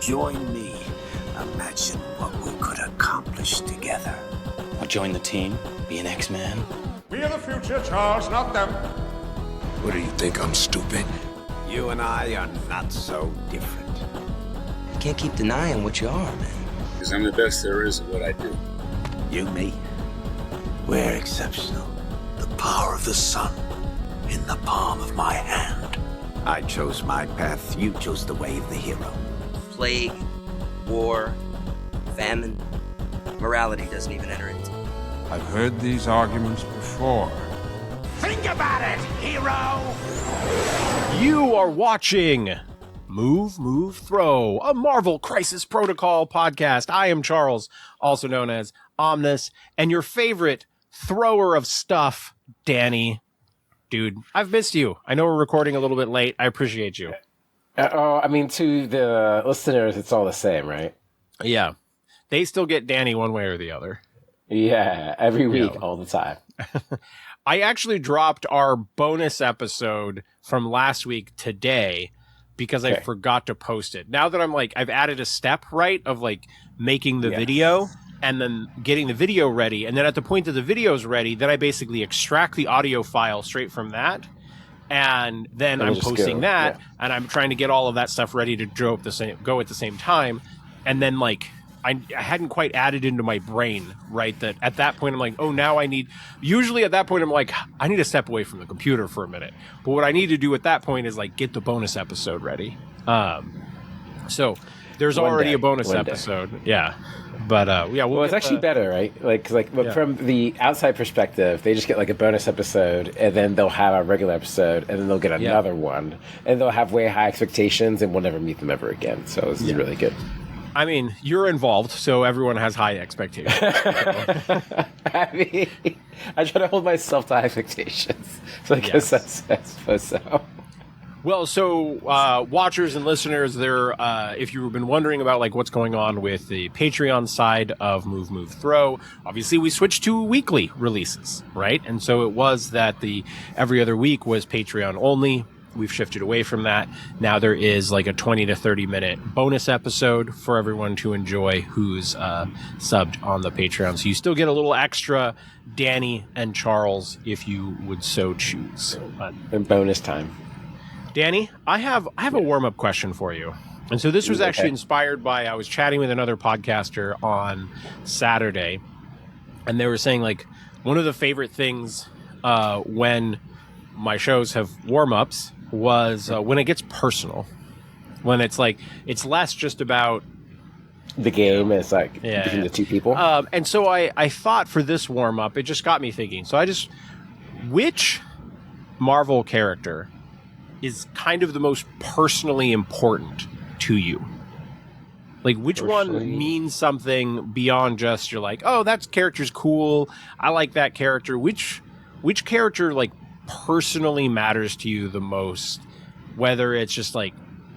Join me. Imagine what we could accomplish together. I'll join the team, be an X-Man. We are the future, Charles, not them. What do you think, I'm stupid? You and I are not so different. You can't keep denying what you are, man. Because I'm the best there is at what I do. You, me, we're exceptional. The power of the sun in the palm of my hand. I chose my path, you chose the way of the hero. Plague, war, famine, morality doesn't even enter into it. I've heard these arguments before. Think about it, hero! You are watching Move, Throw, a Marvel Crisis Protocol podcast. I am Charles, also known as Omnis, and your favorite thrower of stuff, Danny. Dude, I've missed you. I know we're recording a little bit late. I appreciate you. I mean, to the listeners, it's all the same, right? Yeah. They still get Danny one way or the other. Yeah, every week, all the time. I actually dropped our bonus episode from last week today because I forgot to post it. Now that I've added a step, right, of making the video and then getting the video ready. And then at the point that the video is ready, then I basically extract the audio file straight from that. And then I'm posting that, and I'm trying to get all of that stuff ready to go at the same time. And then I hadn't quite added into my brain, right, that at that point I'm like, oh, now usually at that point I'm like, I need to step away from the computer for a minute. But what I need to do at that point is get the bonus episode ready. So there's already a bonus episode. Yeah. But well, it's actually better, right? From the outside perspective, they just get a bonus episode, and then they'll have a regular episode, and then they'll get another one, and they'll have way high expectations, and we'll never meet them ever again. So this is really good. I mean, you're involved, so everyone has high expectations. I mean, I try to hold myself to high expectations, so I guess I suppose so. Well, so watchers and listeners, if you've been wondering about what's going on with the Patreon side of Move, Throw, obviously we switched to weekly releases, right? And so it was that the every other week was Patreon only. We've shifted away from that. Now there is a 20 to 30 minute bonus episode for everyone to enjoy who's subbed on the Patreon. So you still get a little extra Danny and Charles if you would so choose. And bonus time. Danny, I have a warm-up question for you. And so this was actually inspired by, I was chatting with another podcaster on Saturday, and they were saying one of the favorite things when my shows have warm-ups was when it gets personal. When it's it's less just about the game, it's between the two people. And so I thought for this warm-up, it just got me thinking. So which Marvel character is kind of the most personally important to you? Which one means something beyond just you're oh, that character's cool, I like that character. Which character personally matters to you the most? Whether it's just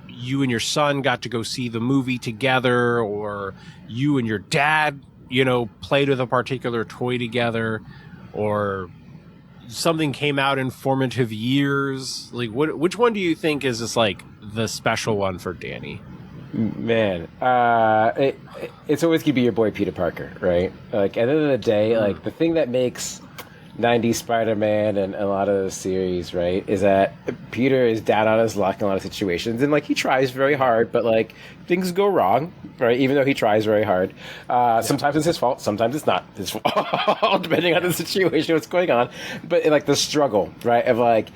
you and your son got to go see the movie together, or you and your dad, played with a particular toy together, or something came out in formative years. Which one do you think is just the special one for Danny? Man, it's always gonna be your boy Peter Parker, right? At the end of the day, the thing that makes 90s Spider-Man and a lot of the series, right, is that Peter is down on his luck in a lot of situations, and he tries very hard, but things go wrong, right? Even though he tries very hard, sometimes it's his fault, sometimes it's not his fault, depending on the situation, what's going on. But the struggle, right, of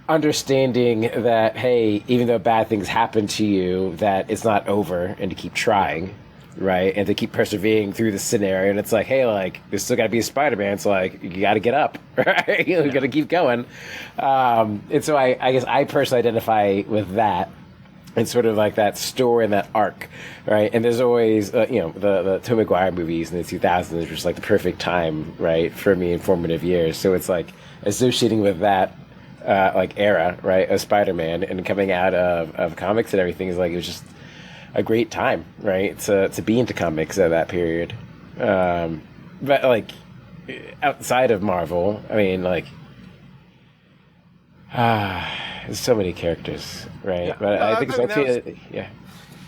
understanding that, hey, even though bad things happen to you, that it's not over, and to keep trying. Right, and to keep persevering through the scenario, and it's hey, there's still got to be a Spider-Man. It's you got to get up, right? You got to keep going. And so I guess I personally identify with that, and sort of that story and that arc, right? And there's always, the Tobey Maguire movies in the 2000s are just the perfect time, right, for me in formative years. So it's associating with that, era, right, of Spider-Man and coming out of comics and everything is it was just a great time, right, to be into comics at that period. But outside of Marvel, I mean, there's so many characters, right? Yeah. But I think it's yeah.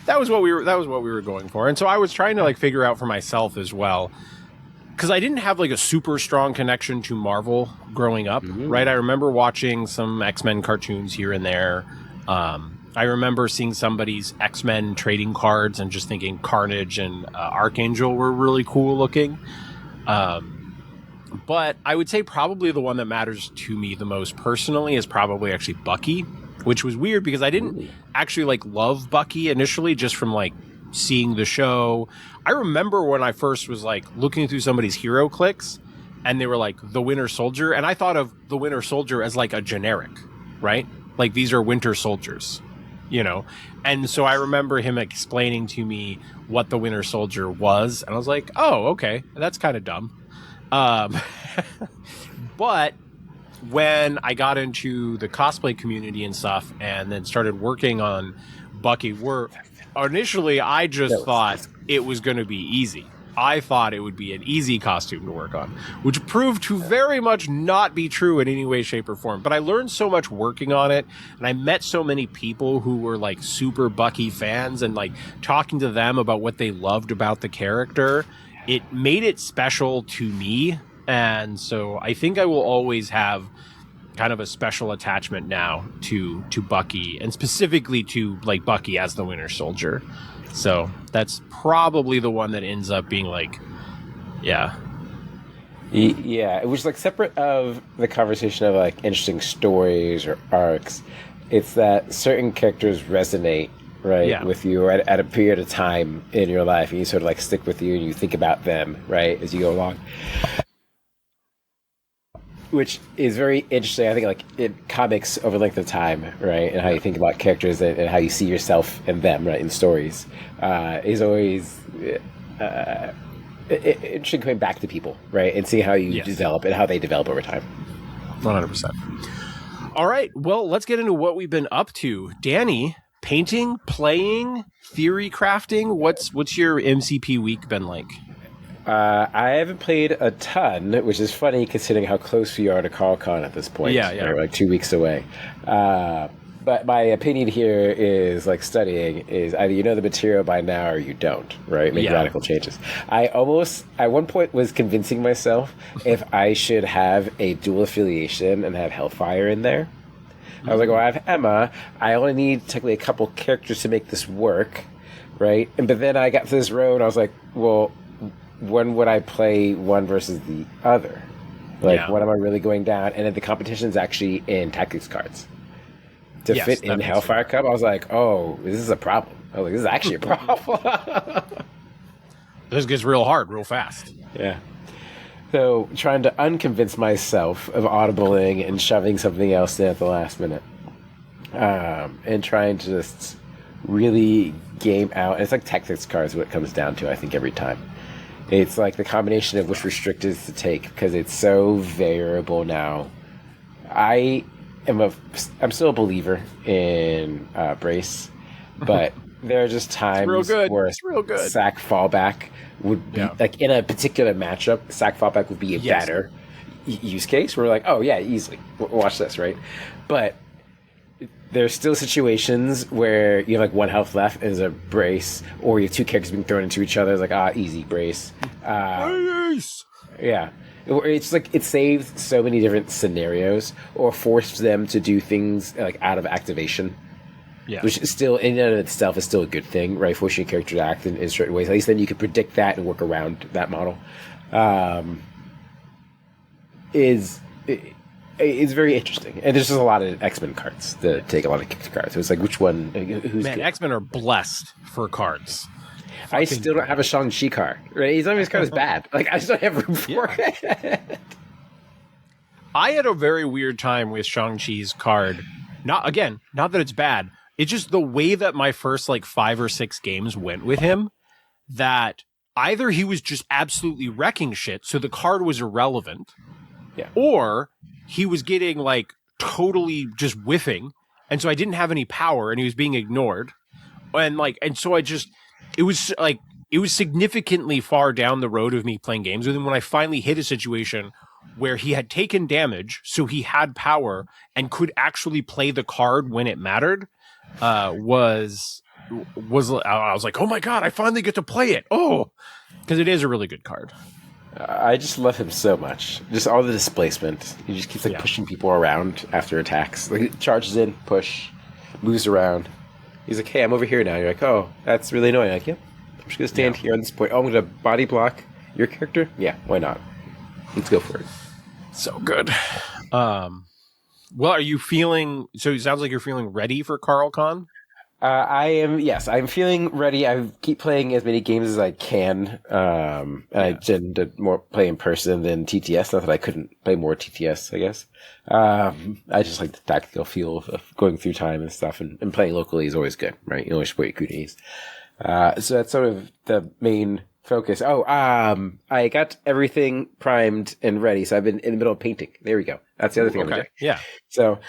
that was what we were going for. And so I was trying to like figure out for myself as well, because I didn't have like a super strong connection to Marvel growing up, right? I remember watching some X-Men cartoons here and there. I remember seeing somebody's X-Men trading cards and just thinking Carnage and Archangel were really cool looking. But I would say probably the one that matters to me the most personally is probably actually Bucky, which was weird because I didn't actually like love Bucky initially just from like seeing the show. I remember when I first was like looking through somebody's hero clicks and they were like the Winter Soldier, and I thought of the Winter Soldier as like a generic, right? Like these are Winter Soldiers, you know? And so I remember him explaining to me what the Winter Soldier was, and I was like, oh, okay, that's kind of dumb. But when I got into the cosplay community and stuff and then started working on Bucky, initially I just thought it was going to be easy. I thought it would be an easy costume to work on, which proved to very much not be true in any way, shape, or form. But I learned so much working on it, and I met so many people who were like super Bucky fans, and like talking to them about what they loved about the character. It made it special to me, and so I think I will always have kind of a special attachment now to Bucky, and specifically to like Bucky as the Winter Soldier. So that's probably the one that ends up being like, yeah, it was like separate of the conversation of like interesting stories or arcs. It's that certain characters resonate, right, with you at a period of time in your life, and you sort of like stick with you and you think about them, right, as you go along. Which is very interesting, I think, like in comics over length of time, right, and how you think about characters and how you see yourself in them, right, in stories, is always interesting coming back to people, right, and see how you develop and how they develop over time. 100%. All right, well, let's get into what we've been up to. Danny, painting, playing, theory crafting, what's your MCP week been like? I haven't played a ton, which is funny considering how close we are to Carl-Con at this point. Yeah. Right? We're like 2 weeks away. But my opinion here is like studying is either you know the material by now or you don't, right? Make radical changes. I almost, at one point, was convincing myself if I should have a dual affiliation and have Hellfire in there. I was like, well, I have Emma. I only need technically a couple characters to make this work, right? But then I got to this road and I was like, well, when would I play one versus the other? Like, what am I really going down? And then the competition is actually in tactics cards. To fit in Hellfire Cup, I was like, oh, this is a problem. I was like, this is actually a problem. This gets real hard, real fast. Yeah. So, trying to unconvince myself of audibling and shoving something else in at the last minute. And trying to just really game out. It's like tactics cards, what it comes down to, I think, every time. It's like the combination of which restrictors to take because it's so variable now. I'm still a believer in Brace, but there are just times where sack fallback would be like in a particular matchup. Sack fallback would be a better use case. We're like, oh yeah, easily watch this, right? But there's still situations where you have like one health left as a brace, or you have two characters being thrown into each other. It's like, easy brace. Brace! Yeah. It's like it saves so many different scenarios, or forces them to do things like out of activation. Yeah. Which is still, in and of itself, is still a good thing, right? Forcing a character to act in certain ways. At least then you can predict that and work around that model. It's very interesting, and there's just a lot of X-Men cards to take, a lot of character cards. So it's like, which one? Who's good? X-Men are blessed for cards. I still don't have a Shang-Chi card. Right? He's not his card is bad. Like, I just don't have room for it. I had a very weird time with Shang-Chi's card. Not that it's bad. It's just the way that my first like 5 or 6 games went with him, that either he was just absolutely wrecking shit, so the card was irrelevant, or he was getting like totally just whiffing, and so I didn't have any power and he was being ignored. And so it was significantly far down the road of me playing games with him when I finally hit a situation where he had taken damage, so he had power and could actually play the card when it mattered. Was I was like, oh my god, I finally get to play it. Oh, because it is a really good card. I just love him so much. Just all the displacement. He just keeps pushing people around after attacks. Like, he charges in, push, moves around. He's like, hey, I'm over here now. You're like, oh, that's really annoying. Like, yep, I'm just going to stand here on this point. Oh, I'm going to body block your character? Yeah, why not? Let's go for it. So good. Well, are you feeling... So it sounds like you're feeling ready for Carl Con? I am, yes, I'm feeling ready. I keep playing as many games as I can. I tend to more play in person than TTS. Not that I couldn't play more TTS, I guess. I just like the tactical feel of going through time and stuff, and playing locally is always good, right? You always support your goodies. So that's sort of the main focus. I got everything primed and ready, so I've been in the middle of painting. There we go. That's the other thing I'm doing. Yeah. So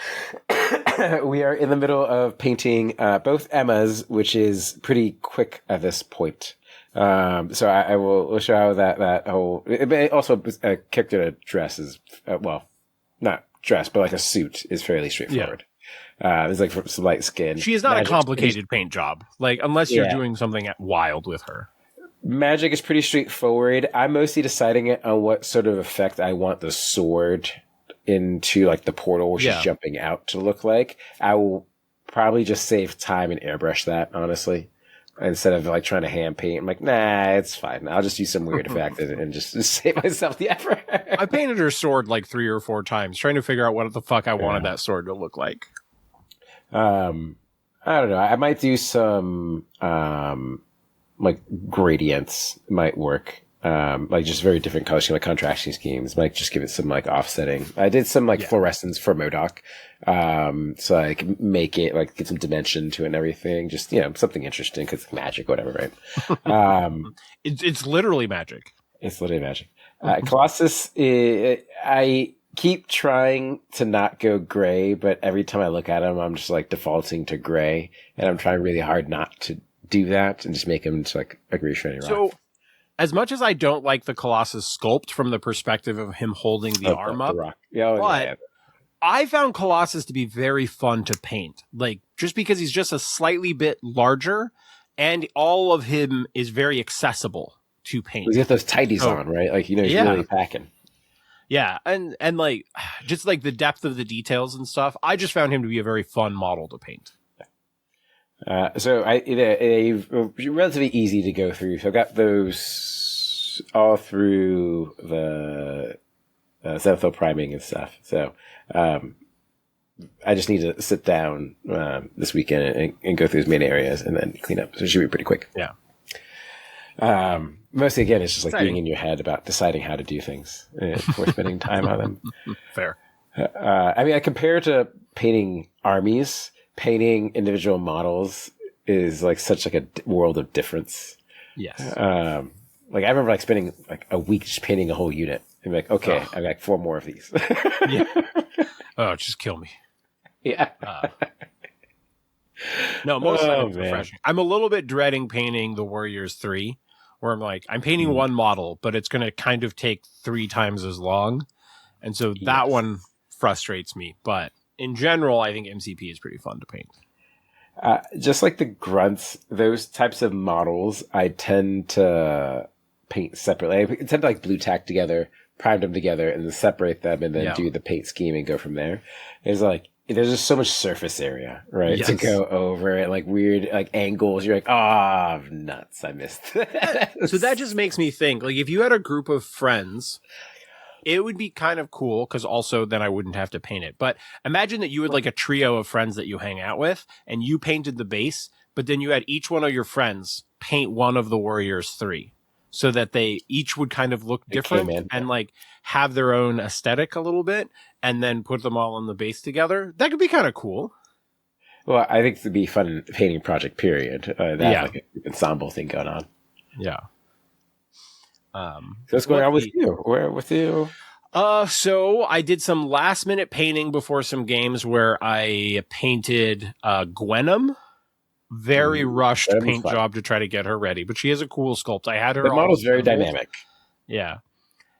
we are in the middle of painting both Emma's, which is pretty quick at this point. So I will show how that whole... Also, a character dress is, well, not dress, but like a suit is fairly straightforward. There's like some light skin. She is not a complicated paint job, like unless you're doing something wild with her. Magic is pretty straightforward. I'm mostly deciding it on what sort of effect I want the sword into like the portal where she's jumping out to look like. I will probably just save time and airbrush that, honestly, instead of like trying to hand paint. I'm like, nah, it's fine. I'll just use some weird effect and just save myself the effort. I painted her sword like 3 or 4 times, trying to figure out what the fuck I wanted that sword to look like. I don't know. I might do some like gradients might work. Like just very different colors, like contrasting schemes might just give it some like offsetting. I did some like fluorescence for MODOK. So I can make it like get some dimension to it and everything. Just, something interesting because it's magic, whatever, right? It's literally magic. It's literally magic. Colossus, I keep trying to not go gray, but every time I look at him, I'm just like defaulting to gray, and I'm trying really hard not to do that and just make him into like a gray shiny rock. So, as much as I don't like the Colossus sculpt from the perspective of him holding the arm up, I found Colossus to be very fun to paint. Like, just because he's just a slightly bit larger, and all of him is very accessible to paint. He's got those tighties on, right? Like, he's really packing. Yeah, and like, just like the depth of the details and stuff, I just found him to be a very fun model to paint. So it's relatively easy to go through. So I got those all through the Zenithal priming and stuff. So I just need to sit down this weekend and go through as many areas and then clean up. So it should be pretty quick. Yeah. Mostly, again, it's just like being in your head about deciding how to do things before spending time on them. Fair. I compare to painting armies. Painting individual models is like such like a world of difference. Yes. Like I remember like spending like a week just painting a whole unit and be like, okay, I've got 4 more of these. Yeah. Oh, just kill me. Yeah. No, most of the time it's refreshing. I'm a little bit dreading painting the Warriors 3, where I'm like, I'm painting one model, but it's going to kind of take 3 times as long. And so that one frustrates me. But in general, I think MCP is pretty fun to paint. Just like the grunts, those types of models, I tend to paint separately. I tend to like blue tack together, prime them together, and then separate them, and then do the paint scheme and go from there. There's just so much surface area, right, to go over, and like weird like angles. You're like, nuts! I missed that. So that just makes me think, like, if you had a group of friends, it would be kind of cool, because also then I wouldn't have to paint it. But imagine that you had like a trio of friends that you hang out with, and you painted the base, but then you had each one of your friends paint one of the Warriors 3, so that they each would kind of look different and like have their own aesthetic a little bit, and then put them all on the base together. That could be kind of cool. Well, I think it'd be fun painting project, period. Like an ensemble thing going on. Yeah. So what's going on with you? Where with you? So I did some last minute painting before some games where I painted Gwenum. Very rushed paint job to try to get her ready, but she has a cool sculpt. I had her. The model's very dynamic. Yeah.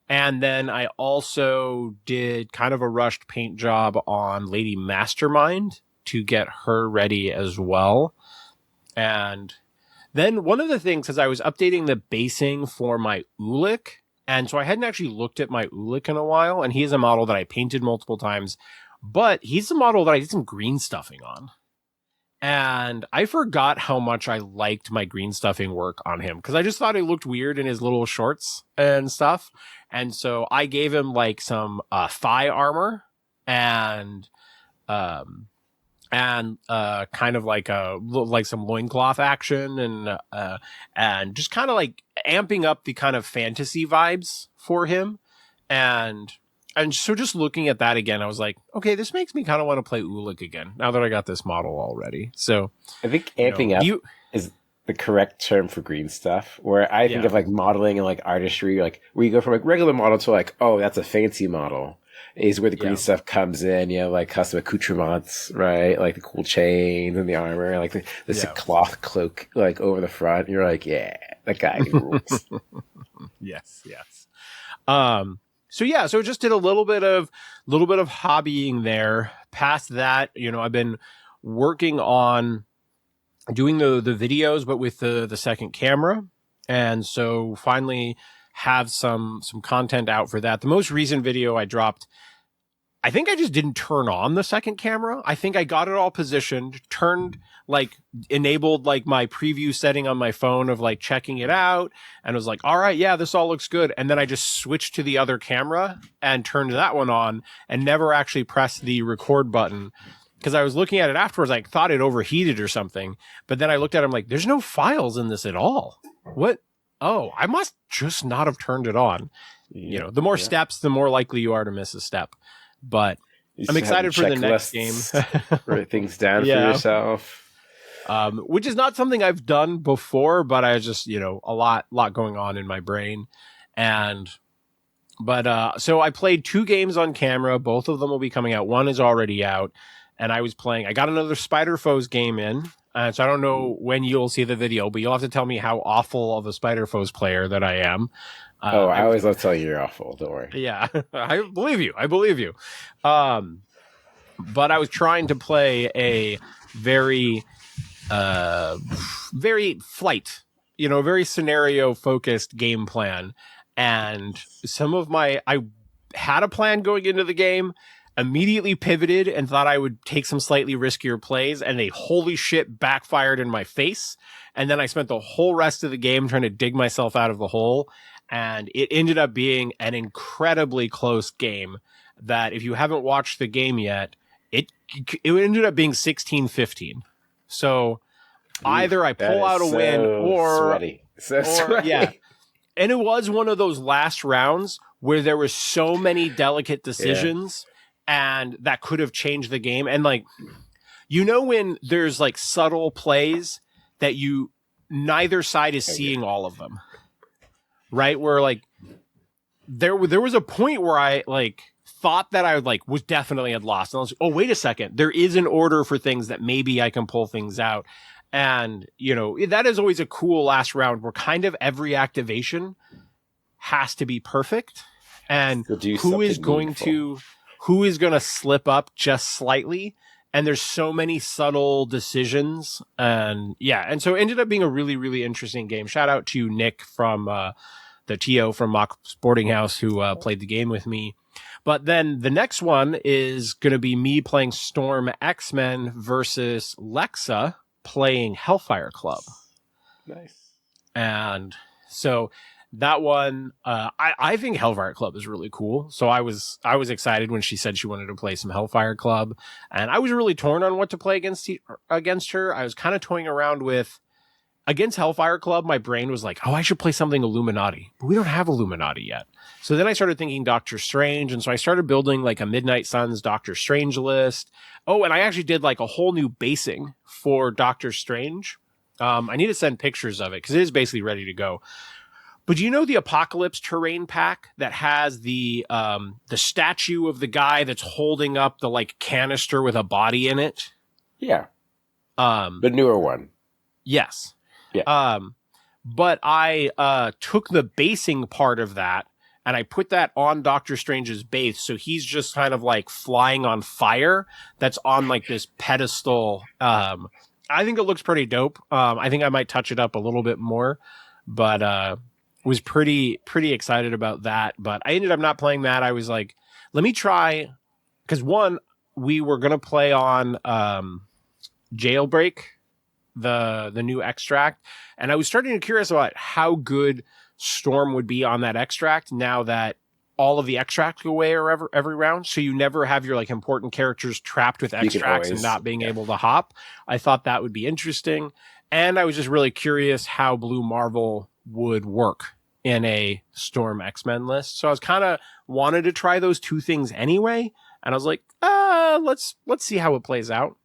And then I also did kind of a rushed paint job on Lady Mastermind to get her ready as well. And then one of the things is I was updating the basing for my Ulik. And so I hadn't actually looked at my Ulik in a while. And he is a model that I painted multiple times. But he's a model that I did some green stuffing on. And I forgot how much I liked my green stuffing work on him because I just thought it looked weird in his little shorts and stuff. And so I gave him like some thigh armor and kind of like some loincloth action and just kind of like amping up the kind of fantasy vibes for him. And so just looking at that again, I was like, okay, this makes me kind of want to play Ulik again now that I got this model already. So I think amping up is the correct term for green stuff, where I think of like modeling and like artistry, like where you go from like regular model to like, oh, that's a fancy model, is where the green stuff comes in, you know, like custom accoutrements, right? Like the cool chains and the armor, like the cloth cloak like over the front. You're like, yeah, that guy rules. Yes. So it just did a little bit of hobbying there. Past that, you know, I've been working on doing the videos, but with the second camera. And so finally have some content out for that. The most recent video I dropped, I think I just didn't turn on the second camera. I think I got it all positioned, enabled like my preview setting on my phone of like checking it out and was like, all right, yeah, this all looks good. And then I just switched to the other camera and turned that one on and never actually pressed the record button because I was looking at it afterwards. I thought it overheated or something, but then I looked at it, I'm like, there's no files in this at all. What? Oh, I must just not have turned it on. You know, the more steps, the more likely you are to miss a step. But I'm excited for the next game. Write things down for yourself. Which is not something I've done before, but I just, you know, a lot going on in my brain. So I played 2 games on camera. Both of them will be coming out. One is already out. And I got another Spider Foes game in. So I don't know when you'll see the video, but you'll have to tell me how awful of a Spider Foes player that I am. I always love telling you you're awful. Don't worry. Yeah, I believe you. But I was trying to play a very flight, you know, very scenario focused game plan. And I had a plan going into the game, immediately pivoted and thought I would take some slightly riskier plays, and they holy shit backfired in my face. And then I spent the whole rest of the game trying to dig myself out of the hole. And it ended up being an incredibly close game that if you haven't watched the game yet, it ended up being 16-15. So either I pull out a win or sweaty. Sweaty. Yeah. And it was one of those last rounds where there were so many delicate decisions and that could have changed the game. And like, you know, when there's like subtle plays that neither side is seeing all of them. Right, where like there was a point where I like thought that I like was definitely had lost, and I was like, oh wait a second, there is an order for things that maybe I can pull things out, and you know that is always a cool last round where kind of every activation has to be perfect, and who is going to slip up just slightly. And there's so many subtle decisions, and so it ended up being a really, really interesting game. Shout out to Nick from the TO from Mock Sporting House who played the game with me. But then the next one is going to be me playing Storm X-Men versus Lexa playing Hellfire Club. Nice. And so that one, I think Hellfire Club is really cool. So I was excited when she said she wanted to play some Hellfire Club, and I was really torn on what to play against her. I was kind of toying around with against Hellfire Club. My brain was like, oh, I should play something Illuminati, but we don't have Illuminati yet. So then I started thinking Doctor Strange, and so I started building like a Midnight Suns Doctor Strange list. Oh, and I actually did like a whole new basing for Doctor Strange. I need to send pictures of it because it is basically ready to go. But do you know the Apocalypse terrain pack that has the statue of the guy that's holding up the like canister with a body in it? Yeah. The newer one. Yes. Yeah. But I took the basing part of that and I put that on Doctor Strange's base, so he's just kind of like flying on fire that's on like this pedestal I think it looks pretty dope. I think I might touch it up a little bit more, but was pretty excited about that. But I ended up not playing that. I was like, let me try, because one, we were gonna play on Jailbreak, the new extract, and I was starting to be curious about how good Storm would be on that extract now that all of the extracts go away or every round, so you never have your like important characters trapped with extracts and not being able to hop. I thought that would be interesting, and I was just really curious how Blue Marvel would work in a Storm X-Men list. So I was kind of wanted to try those two things anyway, and I was like, let's see how it plays out.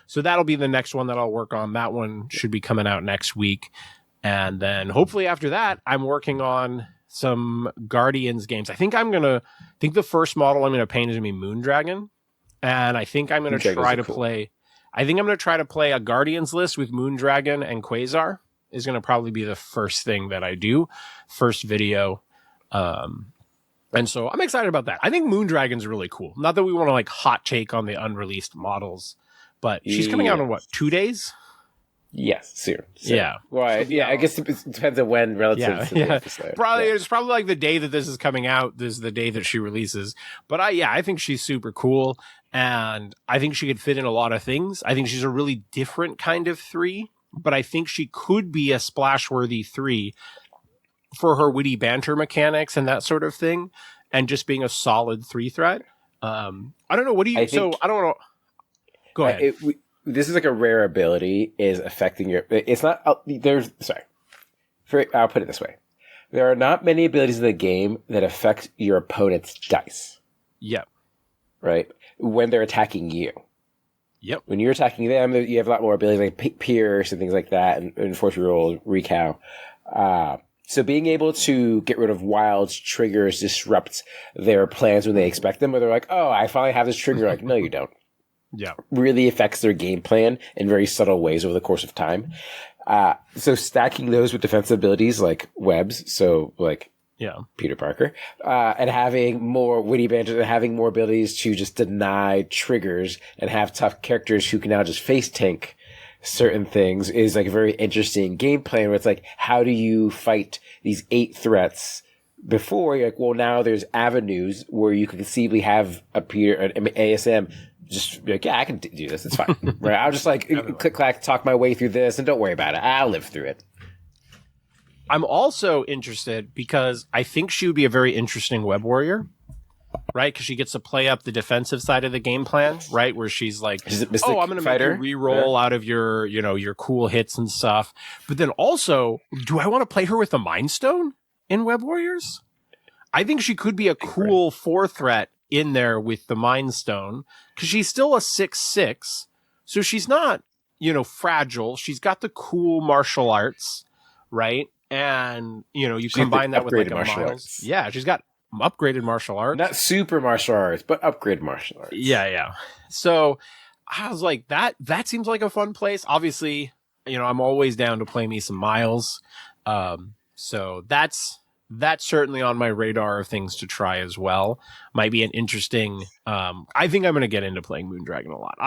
So that'll be the next one that I'll work on. That one should be coming out next week, and then hopefully after that, I'm working on some Guardians games. I think the first model I'm gonna paint is gonna be Moondragon, and I think I'm gonna try to play. I think I'm gonna try to play a Guardians list with Moondragon and Quasar. Is gonna probably be the first thing that I do, first video. And so I'm excited about that. I think Moondragon's really cool. Not that we want to like hot take on the unreleased models, but she's coming out in what, 2 days? Yes, soon. Yeah. Well, yeah, I guess it depends on when relative to the episode. It's probably like the day that this is coming out. This is the day that she releases. But I think she's super cool, and I think she could fit in a lot of things. I think she's a really different kind of 3, but I think she could be a splash-worthy 3 for her witty banter mechanics and that sort of thing, and just being a solid 3 threat. I don't know. What do you? I don't know. Go ahead. This is like a rare ability is affecting your. It's not. I'll put it this way: there are not many abilities in the game that affect your opponent's dice. Yep. Right when they're attacking you. Yep. When you're attacking them, you have a lot more abilities like Pierce and things like that, and Force Roll, Recow. So being able to get rid of wilds triggers disrupt their plans when they expect them, where they're like, "Oh, I finally have this trigger." Like, no, you don't. Yeah. Really affects their game plan in very subtle ways over the course of time. So stacking those with defensive abilities like webs, so like Peter Parker, and having more witty banter and having more abilities to just deny triggers and have tough characters who can now just face tank certain things is like a very interesting game plan where it's like, how do you fight these 8 threats? Before you're like, well, now there's avenues where you can conceivably have an ASM just be like, yeah, I can do this. It's fine. Right? I'll just like click, clack, talk my way through this and don't worry about it. I'll live through it. I'm also interested because I think she would be a very interesting web warrior, right? Because she gets to play up the defensive side of the game plan, right? Where she's like, I'm going to make you re-roll out of your, your cool hits and stuff. But then also, do I want to play her with the Mind Stone in Web Warriors? I think she could be a cool 4 threat in there with the Mind Stone, because she's still a 6/6, so she's not, fragile. She's got the cool martial arts, right? And you combine that with like a Miles. Yeah, she's got upgraded martial arts, not super martial arts, but upgraded martial arts. Yeah. So I was like, that seems like a fun place. Obviously, I'm always down to play me some Miles. So that's certainly on my radar of things to try as well. Might be an interesting. I think I'm going to get into playing Moondragon a lot.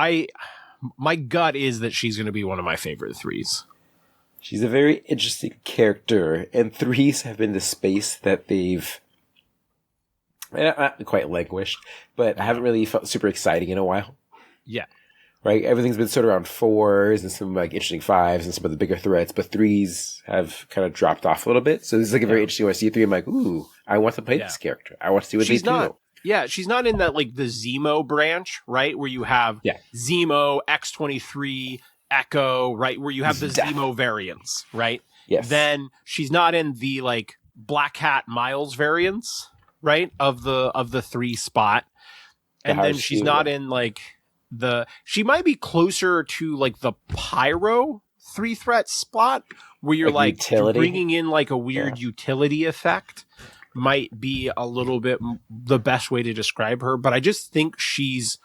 My gut is that she's going to be one of my favorite 3s. She's a very interesting character, and 3s have been the space that they've not quite languished, but I haven't really felt super exciting in a while. Yeah. Right? Everything's been sort of around 4s and some like interesting 5s and some of the bigger threats, but 3s have kind of dropped off a little bit. So this is like a very interesting one. I see 3, I'm like, ooh, I want to play this character. I want to see what they do. Yeah, she's not in that like the Zemo branch, right? Where you have Zemo, X-23, Echo, right? Where you have the Zemo variants, right? Yes. Then she's not in the like Black Hat Miles variants, right? Of the 3 spot. And then she's not in like she might be closer to like the Pyro 3 threat spot where you're like bringing in like a weird utility effect. Might be a little bit the best way to describe her, but I just think she's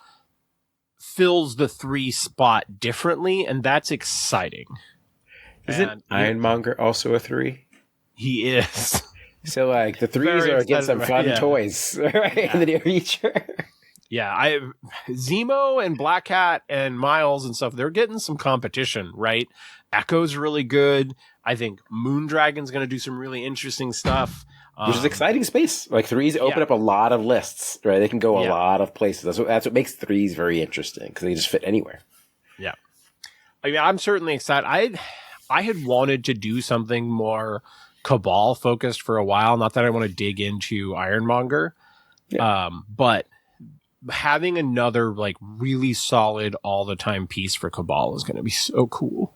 fills the 3 spot differently, and that's exciting. Isn't Ironmonger also a 3? He is. So like the 3s are getting some fun toys right in the near future. Yeah, Zemo and Black Cat and Miles and stuff, they're getting some competition, right? Echo's really good. I think Moondragon's going to do some really interesting stuff. Which is exciting space. Like threes open up a lot of lists, right? They can go a lot of places. That's what makes threes very interesting because they just fit anywhere. Yeah. I mean, I'm certainly excited. I had wanted to do something more Cabal focused for a while. Not that I want to dig into Ironmonger, but having another like really solid all the time piece for Cabal is going to be so cool.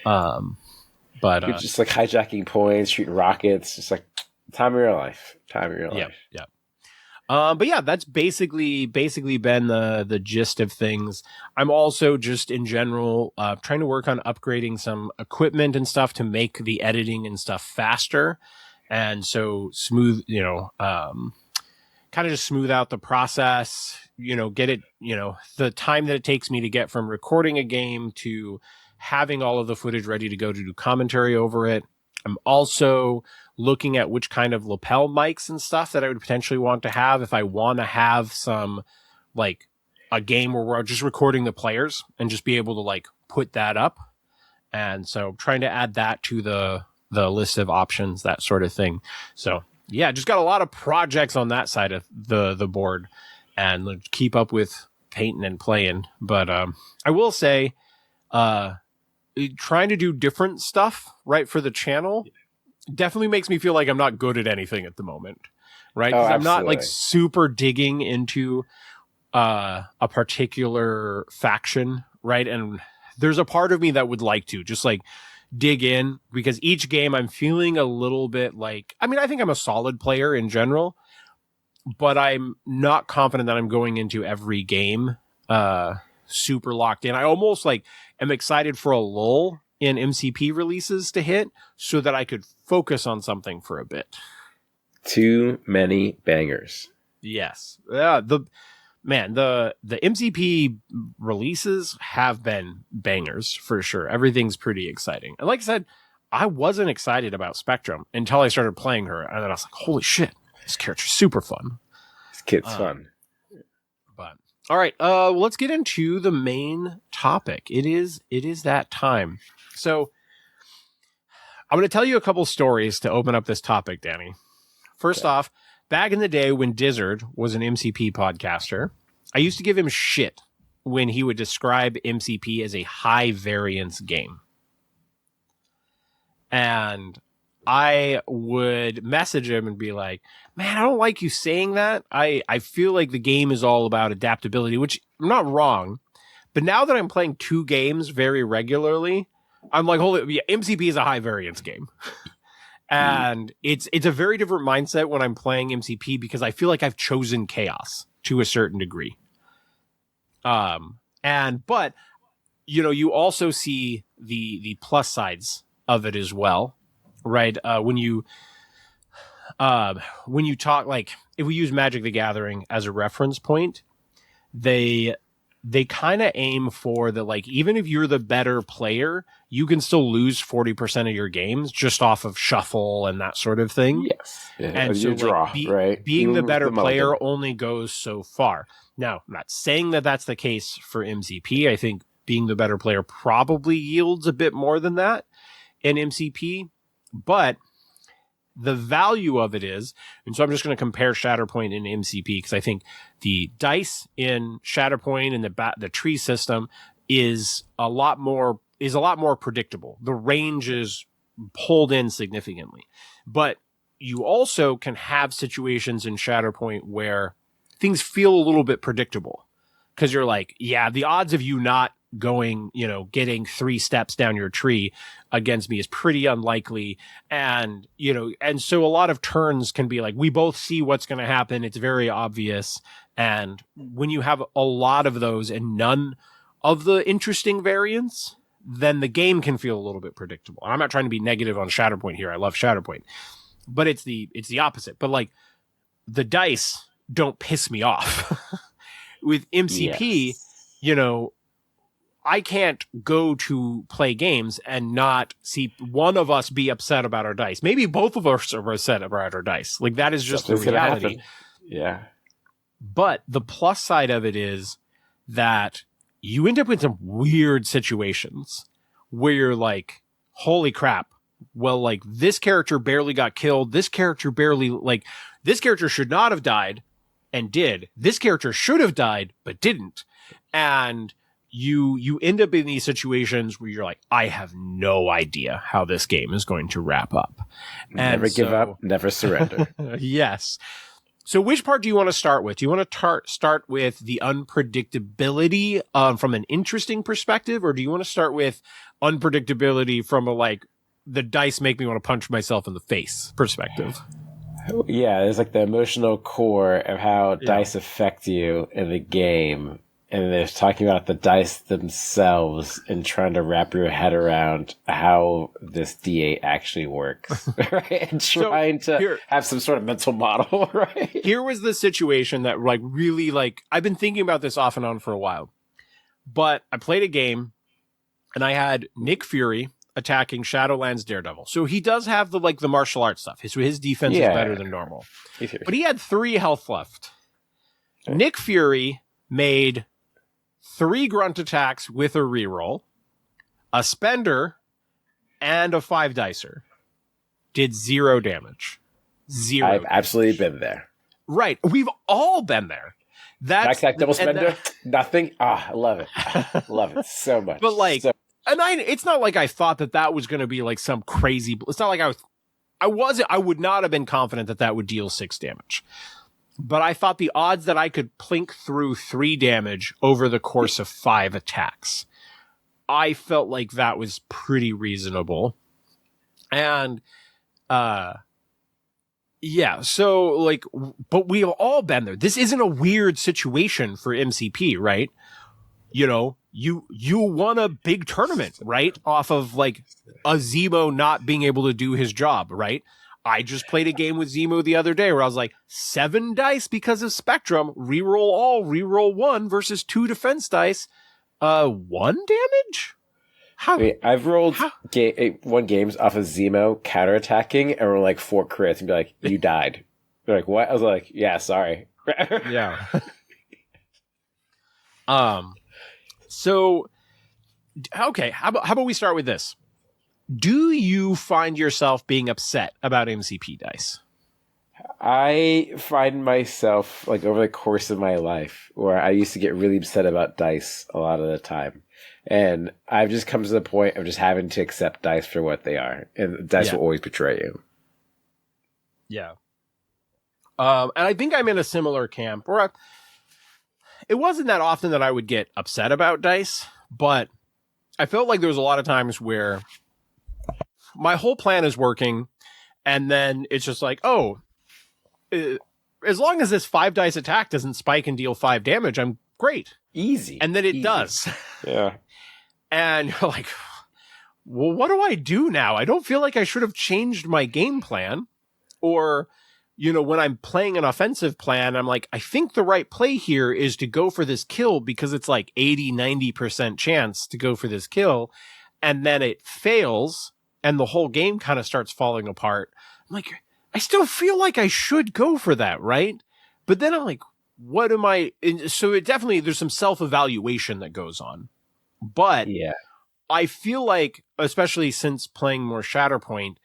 But you're just like hijacking points, shooting rockets, just like time of your life. Yeah. But yeah, that's basically been the gist of things. I'm also just in general trying to work on upgrading some equipment and stuff to make the editing and stuff faster, and so smooth, kind of just smooth out the process. Get it, the time that it takes me to get from recording a game to having all of the footage ready to go to do commentary over it. I'm also looking at which kind of lapel mics and stuff that I would potentially want to have if I want to have some, like, a game where we're just recording the players and just be able to, like, put that up. And so trying to add that to the list of options, that sort of thing. So, yeah, just got a lot of projects on that side of the board and keep up with painting and playing. But I will say, trying to do different stuff, right, for the channel definitely makes me feel like I'm not good at anything at the moment, right? Because I'm not like super digging into a particular faction, right? And there's a part of me that would like to just like dig in, because each game I'm feeling a little bit like, I mean, I think I'm a solid player in general, but I'm not confident that I'm going into every game super locked in. I almost like am excited for a lull in MCP releases to hit so that I could focus on something for a bit. Too many bangers. Yes. The MCP releases have been bangers for sure. Everything's pretty exciting. And like I said, I wasn't excited about Spectrum until I started playing her. And then I was like, holy shit, this character's super fun. This kid's fun. But all right, let's get into the main topic. It is that time. So I'm going to tell you a couple stories to open up this topic, Danny. First off, back in the day when Dizzard was an MCP podcaster, I used to give him shit when he would describe MCP as a high variance game. And I would message him and be like, man, I don't like you saying that. I feel like the game is all about adaptability, which I'm not wrong. But now that I'm playing 2 games very regularly, I'm like, holy, yeah, MCP is a high variance game. And it's a very different mindset when I'm playing MCP because I feel like I've chosen chaos to a certain degree. But you also see the plus sides of it as well, right? When you talk, like if we use Magic the Gathering as a reference point, they kind of aim for the, like, even if you're the better player, you can still lose 40% of your games just off of shuffle and that sort of thing. Yes. Yeah, and so draw, right? Being the better player only goes so far. Now, I'm not saying that that's the case for MCP. I think being the better player probably yields a bit more than that in MCP, but the value of it is, and so I'm just going to compare Shatterpoint and MCP because I think the dice in Shatterpoint and the tree system is a lot more predictable. The range is pulled in significantly, but you also can have situations in Shatterpoint where things feel a little bit predictable because you're like, yeah, the odds of you not going, getting 3 steps down your tree against me is pretty unlikely. And, and so a lot of turns can be like, we both see what's going to happen. It's very obvious. And when you have a lot of those and none of the interesting variants, then the game can feel a little bit predictable. And I'm not trying to be negative on Shatterpoint here. I love Shatterpoint, but it's the opposite. But like the dice don't piss me off. With MCP, I can't go to play games and not see one of us be upset about our dice. Maybe both of us are upset about our dice. Like that is just the reality. Yeah. But the plus side of it is that you end up in some weird situations where you're like, holy crap. Well, like this character barely got killed. This character this character should not have died and did. This character should have died, but didn't. And you end up in these situations where you're like, I have no idea how this game is going to wrap up. Never give up, never surrender. Yes. So which part do you want to start with? Do you want to start with the unpredictability from an interesting perspective, or do you want to start with unpredictability from a like the dice make me want to punch myself in the face perspective? Yeah, there's like the emotional core of how dice affect you in the game. And they're talking about the dice themselves and trying to wrap your head around how this D8 actually works, right? And trying to have some sort of mental model, right? Here was the situation that like really like, I've been thinking about this off and on for a while, but I played a game and I had Nick Fury attacking Shadowlands Daredevil. So he does have the martial arts stuff. His defense is better than normal, but he had 3 health left. Okay. Nick Fury made 3 grunt attacks with a reroll, a spender, and a 5-dicer. Did 0 damage. 0. I've absolutely been there. Right. We've all been there. That's double spender, nothing. I love it. Love it so much. But it's not like I thought that was going to be like some crazy. It's not like I would not have been confident that would deal 6 damage. But I thought the odds that I could plink through 3 damage over the course of 5 attacks, I felt like that was pretty reasonable. And, so like, but we've all been there. This isn't a weird situation for MCP, right? You know, you won a big tournament, right? Off of like a Zemo not being able to do his job, right? I just played a game with Zemo the other day where I was like 7 dice because of Spectrum, reroll 1 versus 2 defense dice. 1 damage? How? Wait, I've rolled 1 games off of Zemo counterattacking and roll like 4 crits and be like, you died. They're like, what? I was like, yeah, sorry. Yeah. So, okay, how about we start with this? Do you find yourself being upset about MCP dice? I find myself, like, over the course of my life, where I used to get really upset about dice a lot of the time. And I've just come to the point of just having to accept dice for what they are. And dice will always betray you. Yeah. And I think I'm in a similar camp where it wasn't that often that I would get upset about dice, but I felt like there was a lot of times where my whole plan is working, and then it's just like, as long as this 5-dice attack doesn't spike and deal 5 damage, I'm great. Easy. And then it does. Yeah. And you're like, well, what do I do now? I don't feel like I should have changed my game plan. Or, you know, when I'm playing an offensive plan, I'm like, I think the right play here is to go for this kill because it's like 80-90% chance to go for this kill. And then it fails. And the whole game kind of starts falling apart. I'm like, I still feel like I should go for that, right? But then I'm like, what am I? So it definitely, there's some self-evaluation that goes on. But yeah, I feel like, especially since playing more Shatterpoint,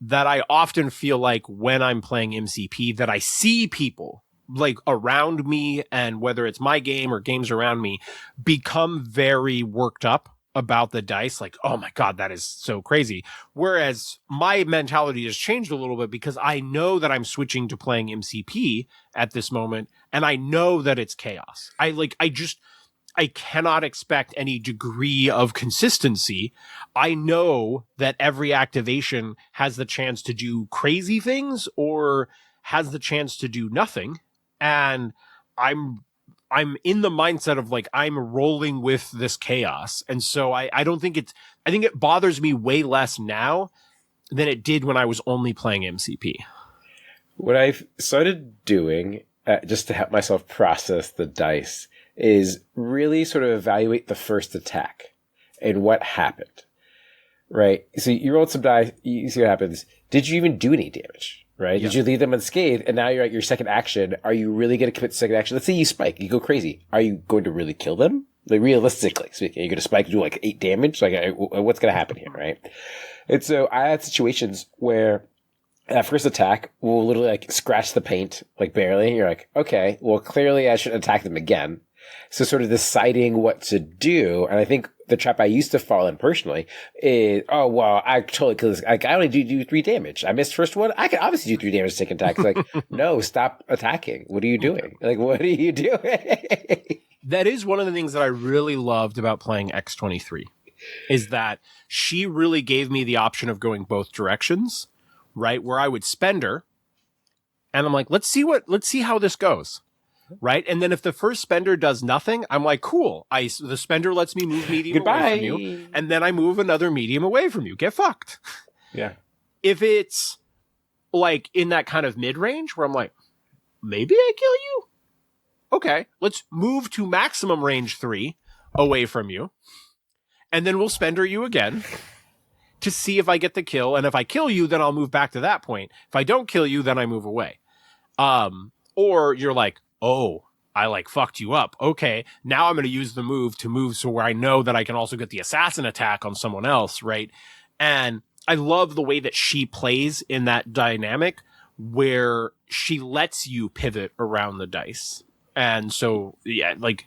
that I often feel like when I'm playing MCP that I see people like around me, and whether it's my game or games around me, become very worked up about the dice, like, oh my God, that is so crazy. Whereas my mentality has changed a little bit because I know that I'm switching to playing MCP at this moment, and I know that it's chaos. I cannot expect any degree of consistency. I know that every activation has the chance to do crazy things or has the chance to do nothing. And I'm in the mindset of like, I'm rolling with this chaos. And so I think it bothers me way less now than it did when I was only playing MCP. What I've started doing, just to help myself process the dice, is really sort of evaluate the first attack and what happened, right? So you rolled some dice, you see what happens. Did you even do any damage? right? Yeah. Did you leave them unscathed? And now you're at your second action. Are you really going to commit the second action? Let's say you spike, you go crazy. Are you going to really kill them? Like realistically speaking, you're going to spike and do like 8 damage. Like, what's going to happen here, right? And so I had situations where that first attack will literally like scratch the paint, like barely. You're like, okay, well, clearly I should attack them again. So sort of deciding what to do. And I think the trap I used to fall in personally is, oh, well, I totally kill this. Like, I only do 3 damage. I missed first one. I can obviously do 3 damage to take an attack. It's like, no, stop attacking. What are you doing? Like, what are you doing? That is one of the things that I really loved about playing X-23 is that she really gave me the option of going both directions, right? Where I would spend her and I'm like, let's see how this goes. Right. And then if the first spender does nothing, I'm like, cool. The spender lets me move medium away from you. And then I move another medium away from you. Get fucked. Yeah. If it's like in that kind of mid range where I'm like, maybe I kill you. Okay, let's move to maximum range 3 away from you. And then we'll spender you again to see if I get the kill. And if I kill you, then I'll move back to that point. If I don't kill you, then I move away. Or you're like, oh, I like fucked you up. Okay, now I'm going to use the move so where I know that I can also get the assassin attack on someone else, right? And I love the way that she plays in that dynamic where she lets you pivot around the dice. And so, yeah, like,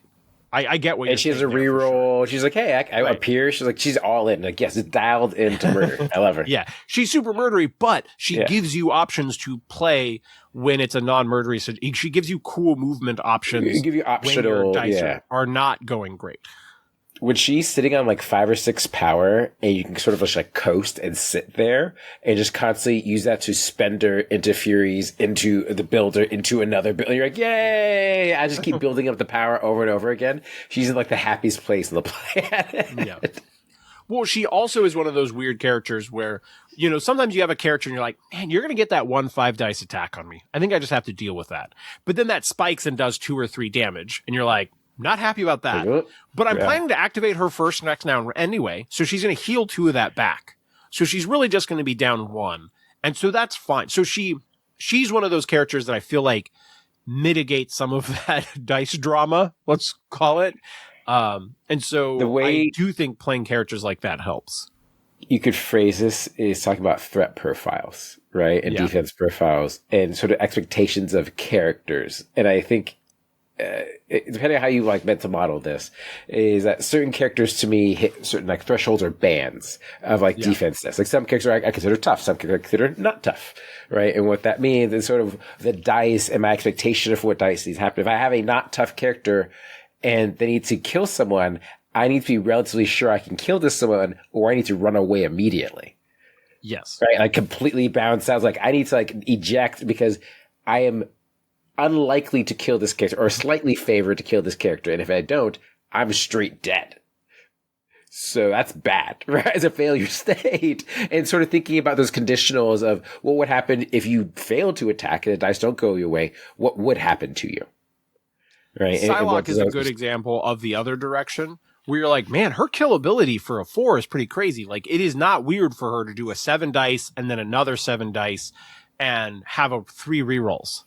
I get what you're saying. And she has a reroll. Sure. She's like, hey, I appear. She's like, she's all in. Like, yes, it's dialed into murder. I love her. Yeah. She's super murdery, but she gives you options to play when it's a non-murdery. So she gives you cool movement options. Give you optional, when your dice are not going great. When she's sitting on like 5 or 6 power and you can sort of just like coast and sit there and just constantly use that to spend her into furies, into the builder, into another builder. You're like, yay! I just keep building up the power over and over again. She's in like the happiest place on the planet. Yeah. Well, she also is one of those weird characters where, you know, sometimes you have a character and you're like, man, you're going to get that 1/5 dice attack on me. I think I just have to deal with that. But then that spikes and does 2 or 3 damage. And you're like, not happy about that. But I'm planning to activate her first next now anyway. So she's going to heal 2 of that back. So she's really just going to be down 1. And so that's fine. So she's one of those characters that I feel like mitigates some of that dice drama, let's call it. And so I do think playing characters like that helps. You could phrase this is talking about threat profiles, right? And defense profiles and sort of expectations of characters. And I think depending on how you like mental model this, is that certain characters to me hit certain like thresholds or bands of like defense. Like some characters I consider tough, some characters I consider not tough, right? And what that means is sort of the dice and my expectation of what dice needs to happen. If I have a not tough character and they need to kill someone, I need to be relatively sure I can kill this someone, or I need to run away immediately. Yes, right. Like completely balance out. Like I need to like eject because I am unlikely to kill this character or slightly favored to kill this character. And if I don't, I'm straight dead. So that's bad, right? As a failure state. And sort of thinking about those conditionals of what would happen if you failed to attack and the dice don't go your way, what would happen to you? Right. Psylocke is a good example of the other direction where you're like, man, her killability for a 4 is pretty crazy. Like it is not weird for her to do a 7 dice and then another 7 dice and have 3 rerolls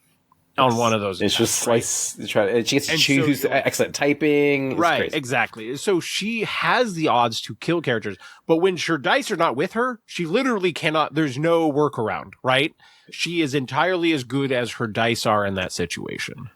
on one of those. It's just slice. Right. She gets to choose excellent typing. It's right, crazy. Exactly. So she has the odds to kill characters, but when her dice are not with her, she literally cannot. There's no workaround. Right? She is entirely as good as her dice are in that situation.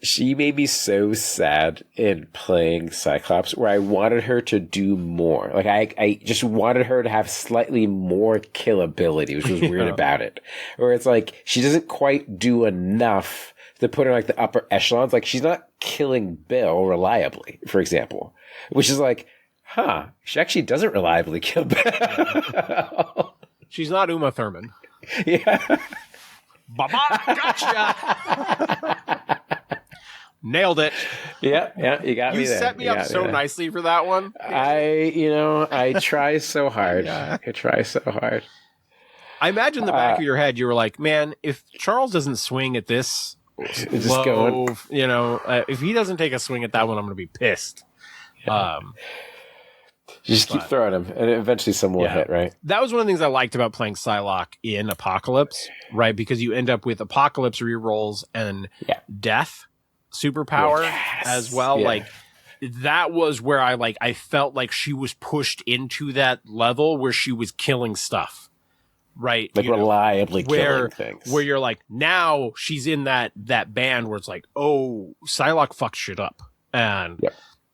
She made me so sad in playing Cyclops where I wanted her to do more. Like I just wanted her to have slightly more killability, which was weird about it. Where it's like she doesn't quite do enough to put her in like the upper echelons. Like she's not killing Bill reliably, for example. Which is like, she actually doesn't reliably kill Bill. She's not Uma Thurman. Yeah. Baba, gotcha. Nailed it. Yeah, you got me there. You set me up so nicely for that one. I try so hard. I try so hard. I imagine in the back of your head, you were like, man, if Charles doesn't swing at this just going. If he doesn't take a swing at that one, I'm going to be pissed. You just keep throwing them, and eventually someone will hit, right? That was one of the things I liked about playing Psylocke in Apocalypse, right? Because you end up with Apocalypse rerolls and Death superpower as well. Yeah. Like, that was where I felt like she was pushed into that level where she was killing stuff, right? Like reliably killing things. Where you're like, now she's in that band where it's like, oh, Psylocke fucked shit up. And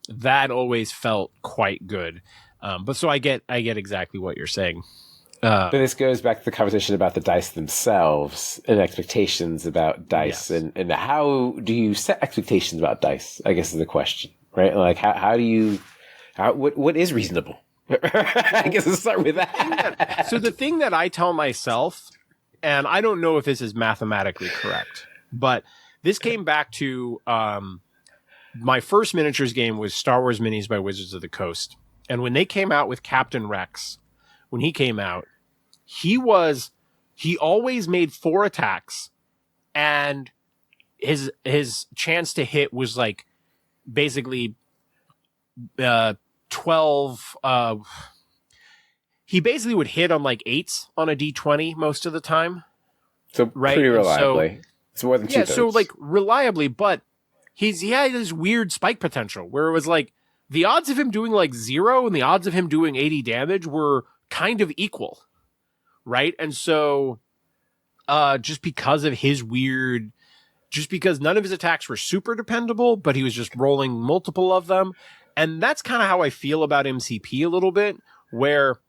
that always felt quite good. But so I get exactly what you're saying. But this goes back to the conversation about the dice themselves and expectations about dice, and how do you set expectations about dice, I guess is the question, right? Like what is reasonable? I guess let's start with that. So the thing that I tell myself, and I don't know if this is mathematically correct, but this came back to my first miniatures game was Star Wars Minis by Wizards of the Coast. And when they came out with Captain Rex, when he came out, he always made 4 attacks, and his chance to hit was like basically 12. He basically would hit on like 8s on a D20 most of the time. So pretty reliably. So, it's more than 2/3. So like reliably, but he had this weird spike potential where it was like the odds of him doing like 0 and the odds of him doing 80 damage were kind of equal. Right. And so, just because of his just because none of his attacks were super dependable, but he was just rolling multiple of them. And that's kind of how I feel about MCP a little bit, where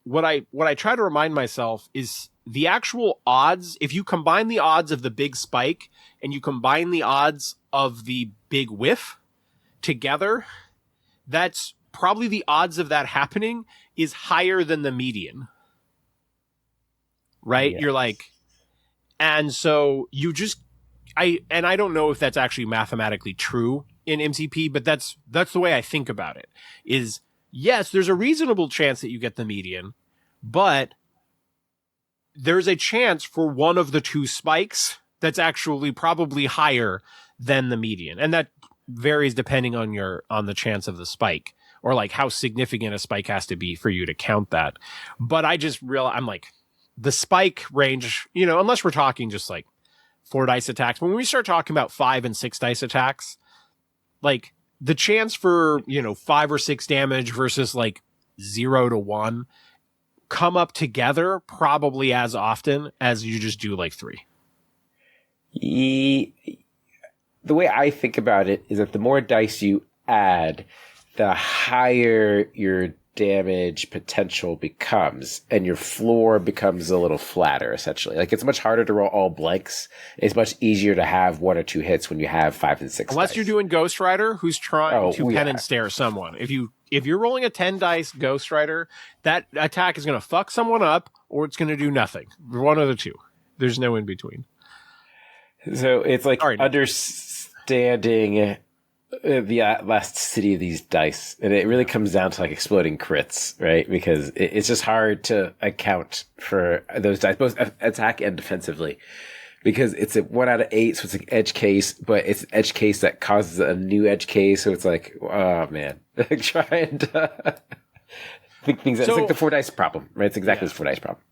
what I try to remind myself is the actual odds. If you combine the odds of the big spike and you combine the odds of the big whiff together, that's probably the odds of that happening is higher than the median. Right? Yes. You're like, and so you just, I don't know if that's actually mathematically true in MCP, but that's the way I think about it is, yes, there's a reasonable chance that you get the median, but there's a chance for one of the 2 spikes that's actually probably higher than the median. And that varies depending on the chance of the spike, or like how significant a spike has to be for you to count that. But I just I'm like, the spike range, unless we're talking just like 4 dice attacks, when we start talking about 5 and 6 dice attacks, like the chance for, 5 or 6 damage versus like 0 to 1 come up together probably as often as you just do like 3. The way I think about it is that the more dice you add, the higher your damage potential becomes, and your floor becomes a little flatter, essentially. Like, it's much harder to roll all blanks. It's much easier to have 1 or 2 hits when you have 5 and 6 unless dice. You're doing Ghost Rider, who's trying to pen and stare someone. If you're rolling a 10 dice Ghost Rider, that attack is going to fuck someone up, or it's going to do nothing. One of the 2. There's no in between. So it's like understanding the elasticity of these dice, and it really comes down to like exploding crits, right? Because it's just hard to account for those dice, both attack and defensively, because it's a 1 out of 8, so it's an edge case, but it's an edge case that causes a new edge case, so it's like, oh man, trying to think things. It's like the 4 dice problem, right? It's exactly the 4 dice problem.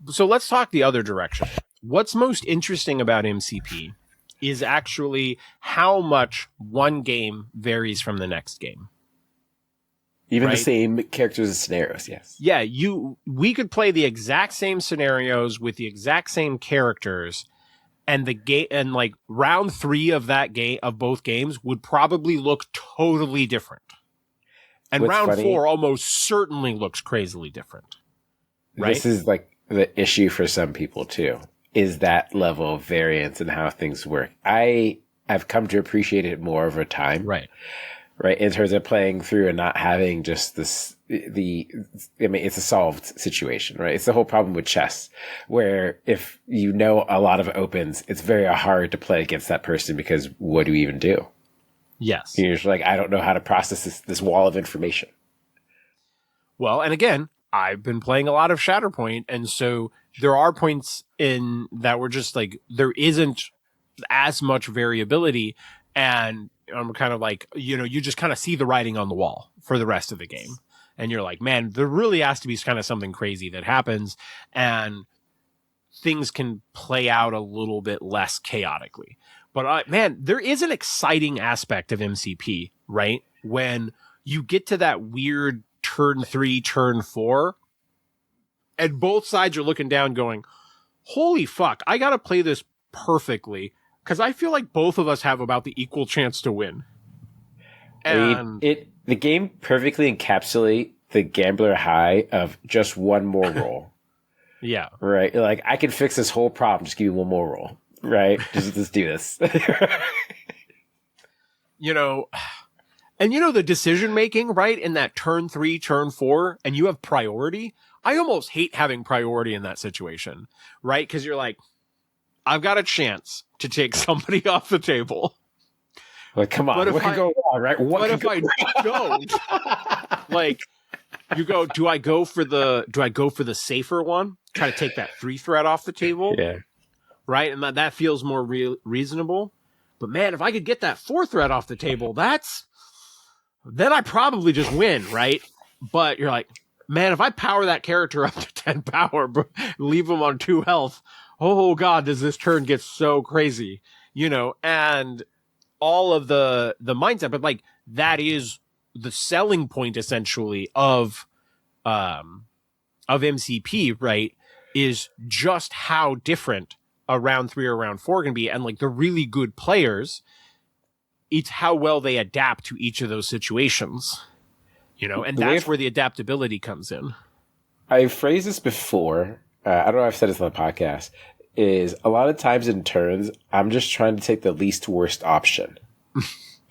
So let's talk the other direction. What's most interesting about MCP is actually how much one game varies from the next game. Even the same characters and scenarios, yes. Yeah, we could play the exact same scenarios with the exact same characters, and the game, and like round 3 of that game, of both games, would probably look totally different. And round 4 almost certainly looks crazily different. Right? This is like the issue for some people too, is that level of variance and how things work. I have come to appreciate it more over time. Right. In terms of playing through and not having just this, it's a solved situation, right? It's the whole problem with chess, where if you know a lot of opens, it's very hard to play against that person, because what do you even do? Yes. You're just like, I don't know how to process this wall of information. Well, and again, I've been playing a lot of Shatterpoint, and so there are points in that we're just like, there isn't as much variability, and I'm kind of like, you just kind of see the writing on the wall for the rest of the game. and you're like, man, there really has to be kind of something crazy that happens, and things can play out a little bit less chaotically. But man, there is an exciting aspect of MCP, right? When you get to that weird turn 3, turn 4, and both sides are looking down going, holy fuck, I got to play this perfectly because I feel like both of us have about the equal chance to win. And the game perfectly encapsulates the gambler high of just one more roll. Yeah. Right. Like, I can fix this whole problem. Just give me one more roll. Right. Just do this. You know, and you know, the decision making, right? In that turn 3, turn 4, and you have priority. I almost hate having priority in that situation, right? Because you're like, I've got a chance to take somebody off the table. Like, come on, what could go wrong, right? What if I don't? Like, you go, do I go for the safer one? Try to take that 3 threat off the table? Yeah. Right? And that feels more reasonable. But man, if I could get that 4 threat off the table, then I probably just win, right? But you're like, man, if I power that character up to 10 power, leave him on 2 health, oh god, does this turn get so crazy, you know? And all of the mindset, but like, that is the selling point essentially of MCP, right? Is just how different a round 3 or round 4 can be. And like, the really good players, it's how well they adapt to each of those situations, you know, and that's where the adaptability comes in. I've phrased this before. I don't know if I've said this on the podcast, is a lot of times in turns, I'm just trying to take the least worst option.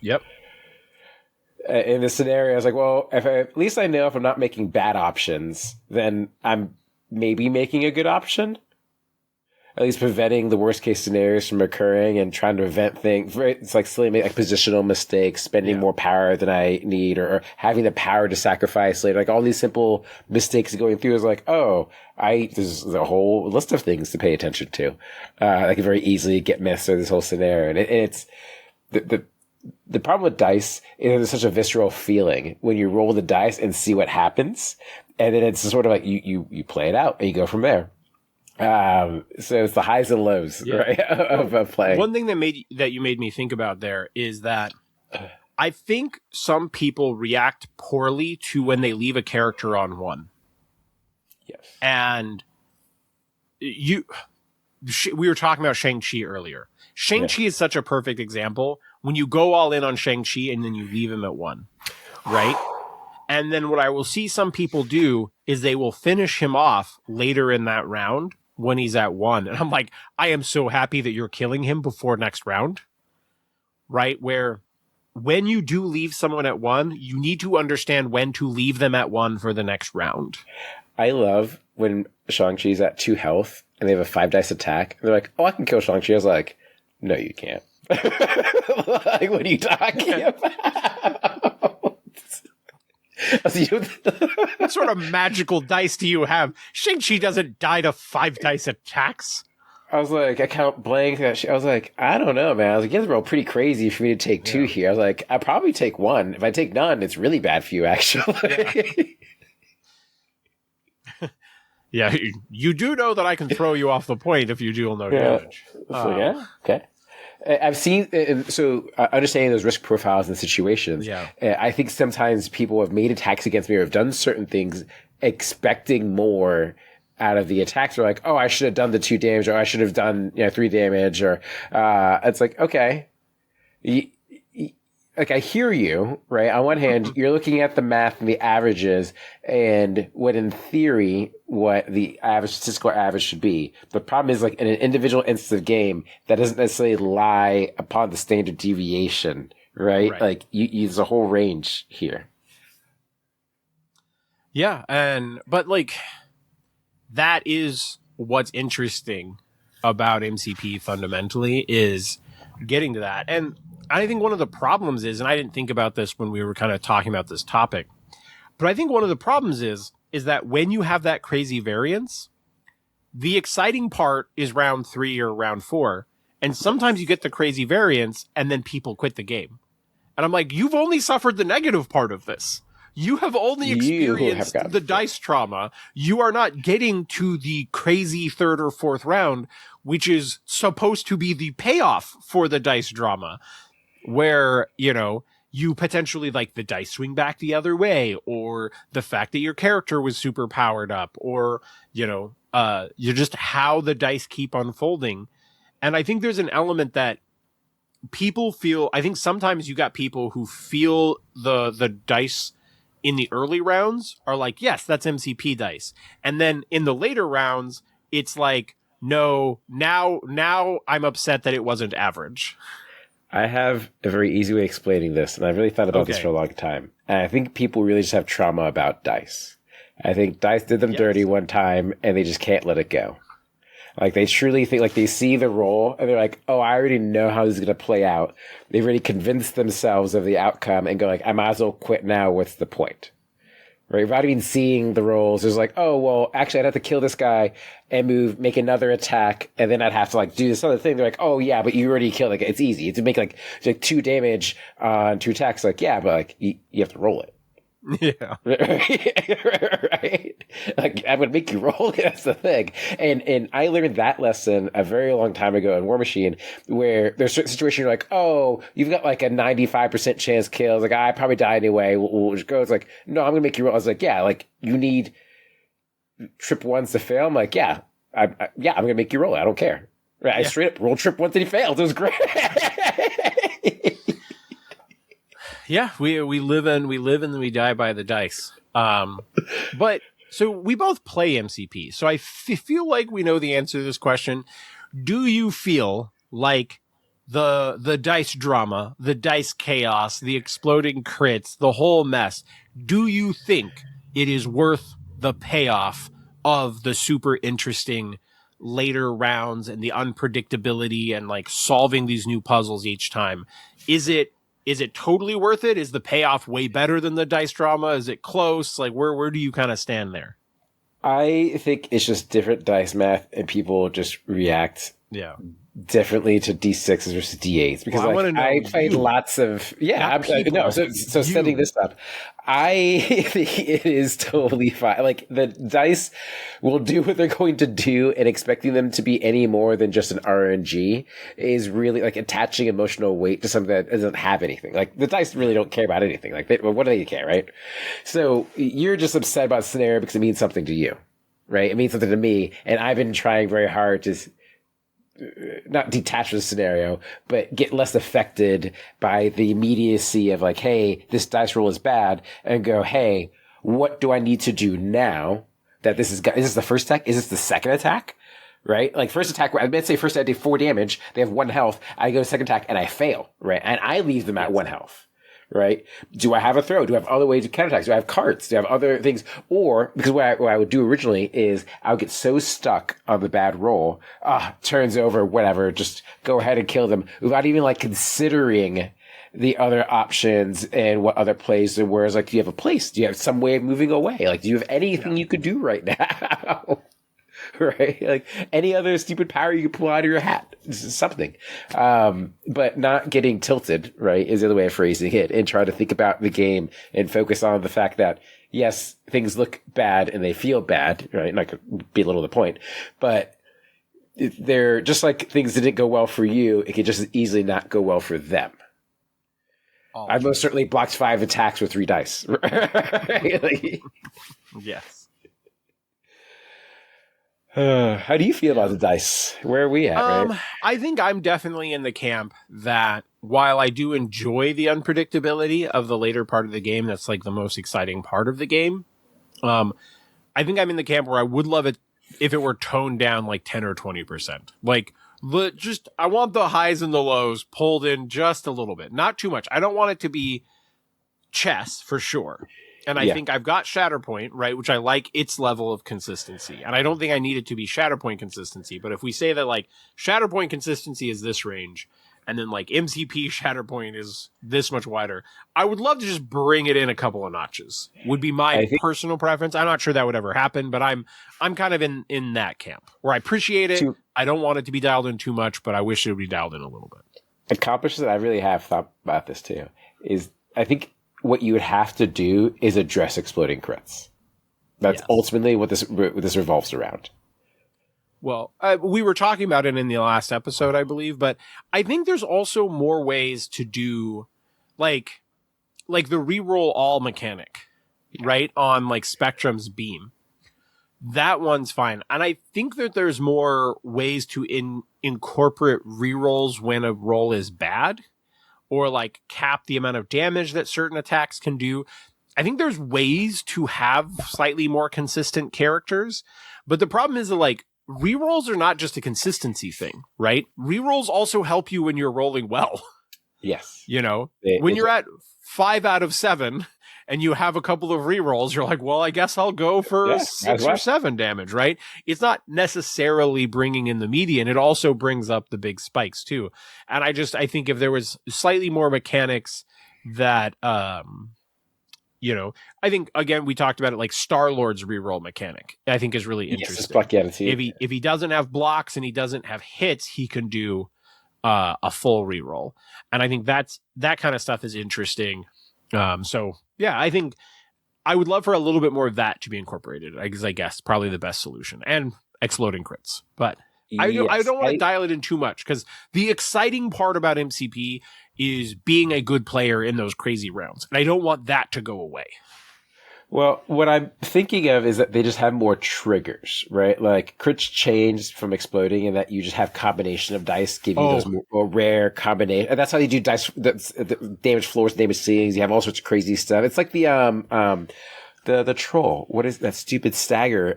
Yep. In this scenario, I was like, well, at least I know if I'm not making bad options, then I'm maybe making a good option. At least preventing the worst case scenarios from occurring and trying to prevent things. It's like silly, like positional mistakes, spending more power than I need, or having the power to sacrifice later. Like all these simple mistakes going through is like, there's a whole list of things to pay attention to. I can very easily get missed through this whole scenario. And it's the problem with dice is there's such a visceral feeling when you roll the dice and see what happens. And then it's sort of like you play it out and you go from there. So it's the highs and lows, right, of playing. One thing that you made me think about there is that I think some people react poorly to when they leave a character on 1. Yes. And we were talking about Shang-Chi earlier. Shang-Chi is such a perfect example. When you go all in on Shang-Chi and then you leave him at 1, right? And then what I will see some people do is they will finish him off later in that round when he's at 1. And I'm like, I am so happy that you're killing him before next round, right? Where when you do leave someone at 1, you need to understand when to leave them at 1 for the next round. I love when Shang-Chi's at 2 health and they have a 5 dice attack. And they're like, oh, I can kill Shang-Chi. I was like, no, you can't. Like, what are you talking about? What sort of magical dice do you have? Shang-Chi doesn't die to 5 dice attacks. I was like, I count blank. I was like, I don't know, man. I was like, you have to roll pretty crazy for me to take 2 here. I was like, I'll probably take 1. If I take none, it's really bad for you, actually. Yeah, you do know that I can throw you off the point if you deal no damage. So, yeah, okay. I've seen, understanding those risk profiles and situations. Yeah. I think sometimes people have made attacks against me or have done certain things expecting more out of the attacks. They're like, oh, I should have done the 2 damage, or I should have done 3 damage, or it's like, okay. Like, I hear you, right? On one hand, you're looking at the math and the averages and what in theory, what the average statistical average should be. The problem is, like, in an individual instance of game, that doesn't necessarily lie upon the standard deviation, right? Like, there's a whole range here. Yeah, but like, that is what's interesting about MCP fundamentally, is getting to that. And I think one of the problems is, and I didn't think about this when we were kind of talking about this topic, but I think one of the problems is that when you have that crazy variance, the exciting part is round 3 or round 4. And sometimes you get the crazy variance and then people quit the game. And I'm like, you've only suffered the negative part of this. You have only You have experienced gotten the dice trauma. You are not getting to the crazy third or fourth round, which is supposed to be the payoff for the dice drama, where, you know, you potentially like the dice swing back the other way, or the fact that your character was super powered up, or, you know, you just how the dice keep unfolding. And I think there's an element that people feel, I think sometimes you got people who feel the dice in the early rounds are like, yes, that's MCP dice. And then in the later rounds, it's like, no, now I'm upset that it wasn't average. I have a very easy way of explaining this, and I've really thought about this for a long time. And I think people really just have trauma about dice. I think dice did them dirty one time, and they just can't let it go. Like, they truly think, like, they see the roll, and they're like, oh, I already know how this is going to play out. They've already convinced themselves of the outcome and go like, I might as well quit now. What's the point? Right? Without even seeing the rolls, it's like, oh, well, actually, I'd have to kill this guy and make another attack, and then I'd have to, like, do this other thing. They're like, oh, yeah, but you already killed, like, it's easy. To make, like 2 damage on 2 attacks, like, yeah, but, like, you have to roll it. Yeah. Right? Like, I'm going to make you roll it. That's the thing. And I learned that lesson a very long time ago in War Machine, where there's certain situations you're like, oh, you've got like a 95% chance kill. It's like, I probably die anyway. We'll just go. It's like, no, I'm going to make you roll. I was like, yeah, like, you need trip ones to fail. I'm like, yeah, I'm going to make you roll it. I don't care. Right? I straight up rolled trip once and he failed. It was great. Yeah, we live and we die by the dice. But so we both play MCP. So I feel like we know the answer to this question. Do you feel like the dice drama, the dice chaos, the exploding crits, the whole mess, do you think it is worth the payoff of the super interesting later rounds and the unpredictability and like solving these new puzzles each time? Is it totally worth it? Is the payoff way better than the dice drama? Is it close? Like, where do you kind of stand there? I think it's just different dice math, and people just react differently to D6s versus D8s. Because I played lots of So setting this up, I think it is totally fine. Like, the dice will do what they're going to do, and expecting them to be any more than just an RNG is really like attaching emotional weight to something that doesn't have anything. Like, the dice really don't care about anything. Like, what do they care, right? So you're just upset about the scenario because it means something to you, right? It means something to me, and I've been trying very hard to not detach from the scenario, but get less affected by the immediacy of like, hey, this dice roll is bad, and go, hey, what do I need to do now that is this the first attack? Is this the second attack? Right? Like, first attack, let's say first I did 4 damage, they have 1 health, I go to second attack and I fail, right? And I leave them at 1 health. Right? Do I have a throw? Do I have other ways to counterattack? Do I have cards? Do I have other things? Or, because what I would do originally is I would get so stuck on the bad roll, turns over, whatever, just go ahead and kill them without even like considering the other options and what other plays there were. Like, do you have a place? Do you have some way of moving away? Like, do you have anything you could do right now? Right? Like, any other stupid power you could pull out of your hat. Something. But not getting tilted, right, is the other way of phrasing it, and try to think about the game and focus on the fact that, yes, things look bad and they feel bad, right? Not to belittle the point, but they're just like things that didn't go well for you, it could just as easily not go well for them. I've most certainly blocked 5 attacks with 3 dice. Right? Like, yes. How do you feel about the dice? Where are we at? Right? I think I'm definitely in the camp that while I do enjoy the unpredictability of the later part of the game, that's like the most exciting part of the game. I think I'm in the camp where I would love it if it were toned down like 10 or 20%. Like, I want the highs and the lows pulled in just a little bit, not too much. I don't want it to be chess for sure. And I think I've got Shatterpoint, right, which I like its level of consistency. And I don't think I need it to be Shatterpoint consistency. But if we say that, like, Shatterpoint consistency is this range, and then, like, MCP Shatterpoint is this much wider, I would love to just bring it in a couple of notches. Would be my personal preference. I'm not sure that would ever happen, but I'm kind of in that camp, where I appreciate it. I don't want it to be dialed in too much, but I wish it would be dialed in a little bit. Accomplishments that I really have thought about this, too, is I think what you would have to do is address exploding crits. That's ultimately what this revolves around. Well, we were talking about it in the last episode, I believe, but I think there's also more ways to do, like the reroll all mechanic, right, on like Spectrum's beam. That one's fine. And I think that there's more ways to incorporate rerolls when a roll is bad, or like cap the amount of damage that certain attacks can do. I think there's ways to have slightly more consistent characters, but the problem is that like rerolls are not just a consistency thing, right? Rerolls also help you when you're rolling well. Yes. You know, when you're at 5 out of 7 and you have a couple of rerolls, you're like, well, I guess I'll go for 6 or 7 damage, right? It's not necessarily bringing in the median. It also brings up the big spikes too. And I think if there was slightly more mechanics that, you know, I think, again, we talked about it, like Star-Lord's reroll mechanic, I think is really interesting. If he doesn't have blocks and he doesn't have hits, he can do a full reroll. And I think that kind of stuff is interesting. So yeah, I think I would love for a little bit more of that to be incorporated. I guess probably the best solution, and exploding crits. But I don't want to dial it in too much, because the exciting part about MCP is being a good player in those crazy rounds. And I don't want that to go away. Well, what I'm thinking of is that they just have more triggers, right? Like crits change from exploding, and that you just have combination of dice give you those more rare combination. And that's how they do dice, the damage floors, damage ceilings. You have all sorts of crazy stuff. It's like the troll. What is that stupid stagger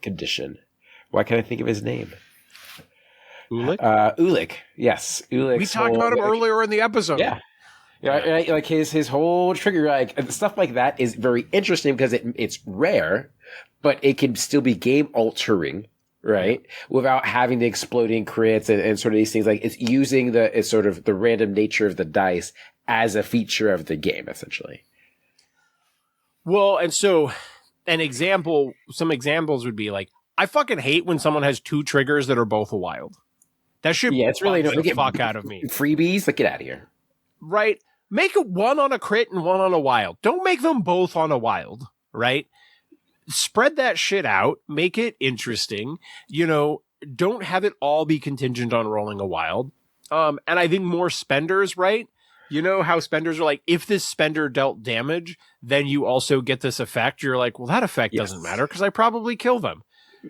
condition? Why can't I think of his name? Ulick? Ulick. Yes. Ulick. We talked about him earlier in the episode. Yeah. Yeah, right? Like his whole trigger, like stuff like that is very interesting because it's rare, but it can still be game altering, right? Without having the exploding crits and sort of these things. Like it's using it's sort of the random nature of the dice as a feature of the game, essentially. Well, and so some examples would be like, I fucking hate when someone has 2 triggers that are both a wild. That should it's really the fuck out of me. Freebies, like get out of here. Right? Make it one on a crit and one on a wild. Don't make them both on a wild, right? Spread that shit out. Make it interesting. You know, don't have it all be contingent on rolling a wild. And I think more spenders, right? You know how spenders are like, if this spender dealt damage, then you also get this effect. You're like, well, that effect doesn't matter because I probably kill them.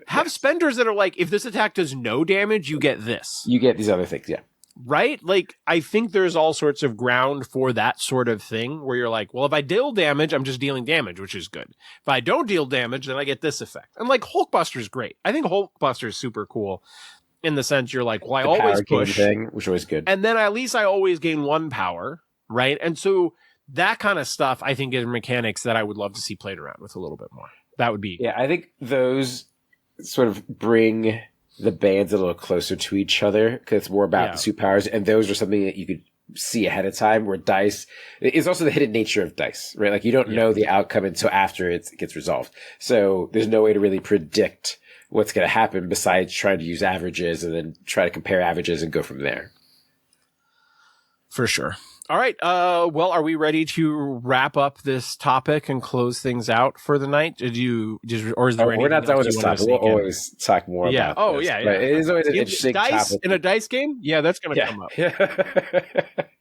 Have spenders that are like, if this attack does no damage, you get this. You get these other things, yeah. Right? Like, I think there's all sorts of ground for that sort of thing where you're like, well, if I deal damage, I'm just dealing damage, which is good. If I don't deal damage, then I get this effect. And like, Hulkbuster is great. I think Hulkbuster is super cool in the sense you're like, well, I always push. Thing, which was good. And then at least I always gain 1 power, right? And so that kind of stuff, I think, is mechanics that I would love to see played around with a little bit more. That would be. Yeah, I think those sort of bring the bands a little closer to each other because it's more about the superpowers, and those are something that you could see ahead of time. Where dice is also the hidden nature of dice, right? Like you don't know the outcome until after it gets resolved. So there's no way to really predict what's going to happen besides trying to use averages and then try to compare averages and go from there. For sure. All right. Well, are we ready to wrap up this topic and close things out for the night? Or is there we're not done with this topic. We'll always talk more about this. Yeah. But it is always an interesting dice topic. In a dice game? Yeah, that's going to come up.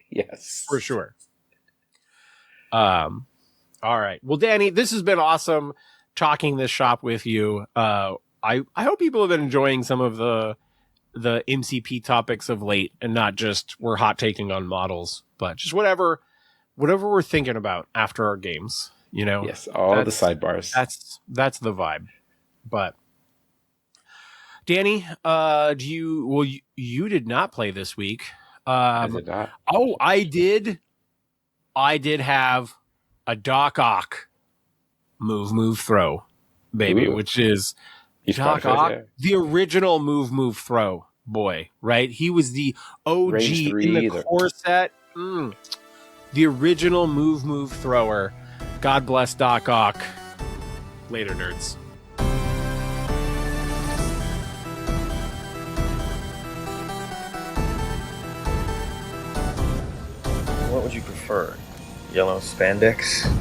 Yes. For sure. All right. Well, Danny, this has been awesome talking this shop with you. I hope people have been enjoying some of the MCP topics of late, and not just we're hot taking on models, but just whatever we're thinking about after our games, you know. Yes, all the sidebars. That's the vibe. But Danny, you did not play this week. I did not. Oh, I did have a Doc Ock move throw, baby, which is Doc Ock, the original move throw boy, right? He was the OG in the core set. The original move thrower. God bless Doc Ock. Later, nerds. What would you prefer? yellow spandex.